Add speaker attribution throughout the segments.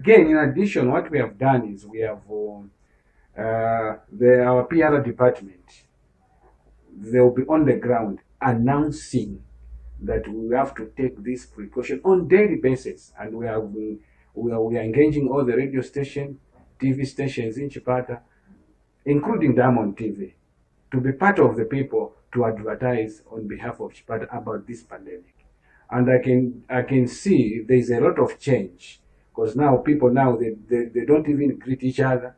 Speaker 1: Again, in addition, what we have done is we have our PR department. They will be on the ground announcing that we have to take this precaution on daily basis, and we are engaging all the radio station, TV stations in Chipata, including Diamond TV, to be part of the people to advertise on behalf of Chipata about this pandemic. And I can see there is a lot of change, because now people now they don't even greet each other.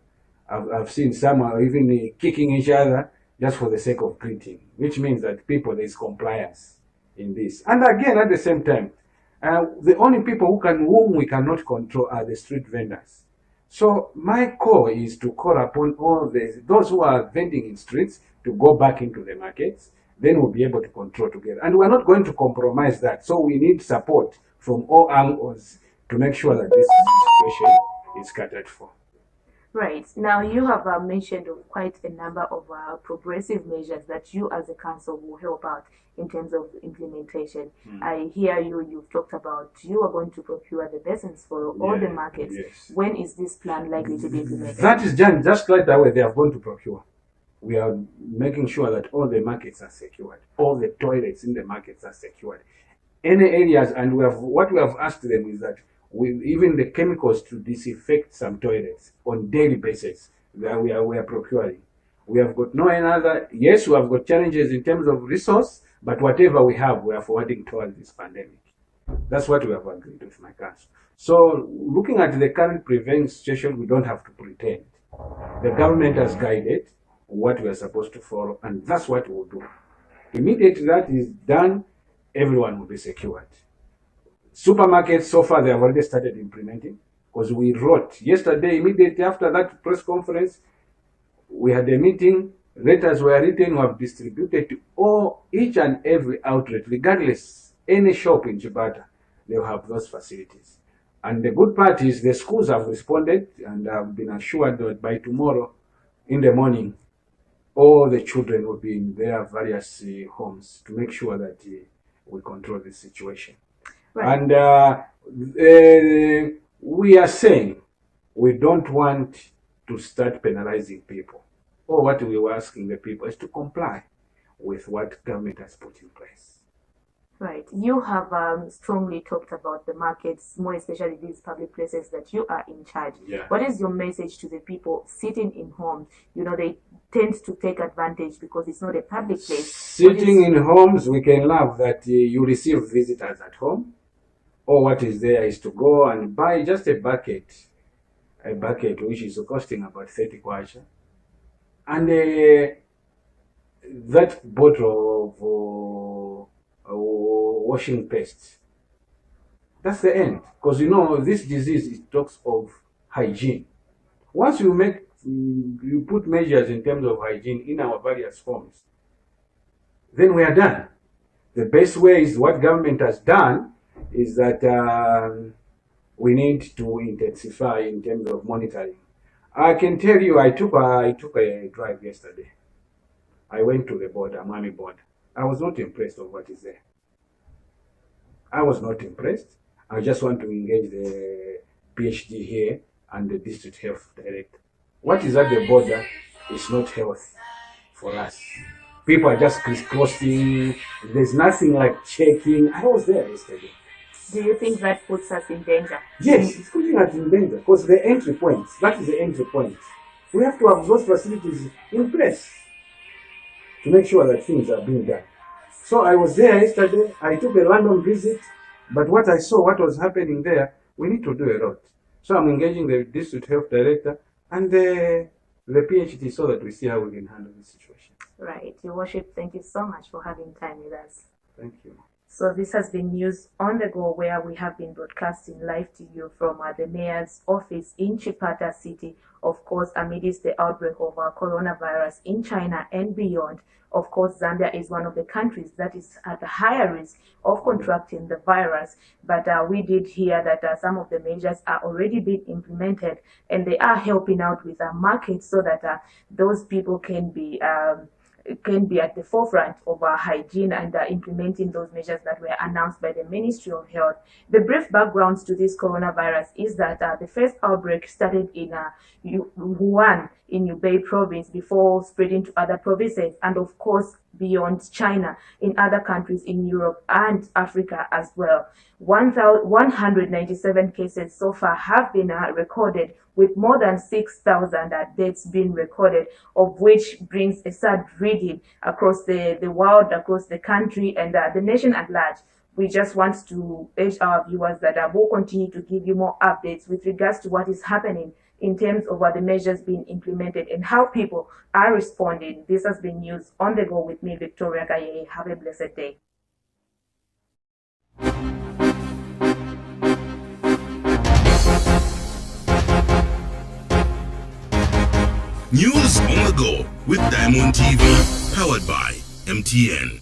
Speaker 1: I've seen some are even kicking each other just for the sake of greeting, which means that people, there is compliance in this. And again, at the same time, the only people whom we cannot control are the street vendors. So my call is to call upon all those who are vending in streets to go back into the markets. Then we'll be able to control together. And we're not going to compromise that. So we need support from all angles to make sure that this situation is catered for.
Speaker 2: Right. Now, you have mentioned of quite a number of progressive measures that you as a council will help out in terms of implementation. I hear you've talked about you are going to procure the basins for all the markets.
Speaker 1: Yes.
Speaker 2: When is this plan likely to be implemented?
Speaker 1: That is done just like that way they are going to procure. We are making sure that all the markets are secured. All the toilets in the markets are secured. Any areas, and what we have asked them is that even the chemicals to disinfect some toilets on daily basis that we are procuring. We have got no another. Yes, we have got challenges in terms of resource, but whatever we have, we are forwarding towards this pandemic. That's what we have agreed with my council. So, looking at the current prevention situation, we don't have to pretend. The government has guided what we are supposed to follow, and that's what we'll do. Immediately that is done, everyone will be secured. Supermarkets, so far, they have already started implementing, because we wrote yesterday, immediately after that press conference, we had a meeting, letters were written, we have distributed to each and every outlet, regardless, any shop in Chipata, they'll have those facilities. And the good part is the schools have responded, and have been assured that by tomorrow in the morning, all the children will be in their various homes to make sure that we control the situation. Right. And we are saying we don't want to start penalizing people. Or what we were asking the people is to comply with what government has put in place.
Speaker 2: Right. You have strongly talked about the markets, more especially these public places that you are in charge.
Speaker 1: Yeah.
Speaker 2: What is your message to the people sitting in homes? You know, they tend to take advantage because it's not a public place.
Speaker 1: Sitting in homes, we can love that you receive visitors at home. Or what is there is to go and buy just a bucket which is costing about 30 kwacha. And that bottle of washing paste. That's the end. Because this disease, it talks of hygiene. Once you put measures in terms of hygiene in our various forms, then we are done. The best way is what government has done is that we need to intensify in terms of monitoring. I can tell you, I took a drive yesterday. I went to the border, Mwami border. I was not impressed with what is there. I was not impressed. I just want to engage the PhD here and the district health director. What is at the border is not health for us. People are just crisscrossing. There's nothing like checking. I was there yesterday.
Speaker 2: Do you think that puts us in danger?
Speaker 1: Yes, it's putting us in danger because the entry point, that is the entry point. We have to have those facilities in place to make sure that things are being done. So I was there yesterday. I took a random visit, but what I saw, what was happening there, we need to do a lot. So I'm engaging the district health director and the PhD so that we see how we can handle the situation.
Speaker 2: Right. Your Worship, thank you so much for having time with us.
Speaker 1: Thank you.
Speaker 2: So this has been News on the Go, where we have been broadcasting live to you from the Mayor's office in Chipata City, of course, amidst the outbreak of coronavirus in China and beyond. Of course, Zambia is one of the countries that is at a higher risk of contracting the virus. But we did hear that some of the measures are already being implemented, and they are helping out with markets so that those people can be can be at the forefront of our hygiene and implementing those measures that were announced by the Ministry of Health. The brief background to this coronavirus is that the first outbreak started in Wuhan in Hubei province before spreading to other provinces, and of course beyond China in other countries in Europe and Africa as well. 197 cases so far have been recorded, with more than 6,000 deaths being recorded, of which brings a sad reading across the world, across the country, and the nation at large. We just want to urge our viewers that we'll continue to give you more updates with regards to what is happening in terms of the measures being implemented and how people are responding. This has been News on the Go with me, Victoria Gaye. Have a blessed day.
Speaker 3: News on the Go with Diamond TV, powered by MTN.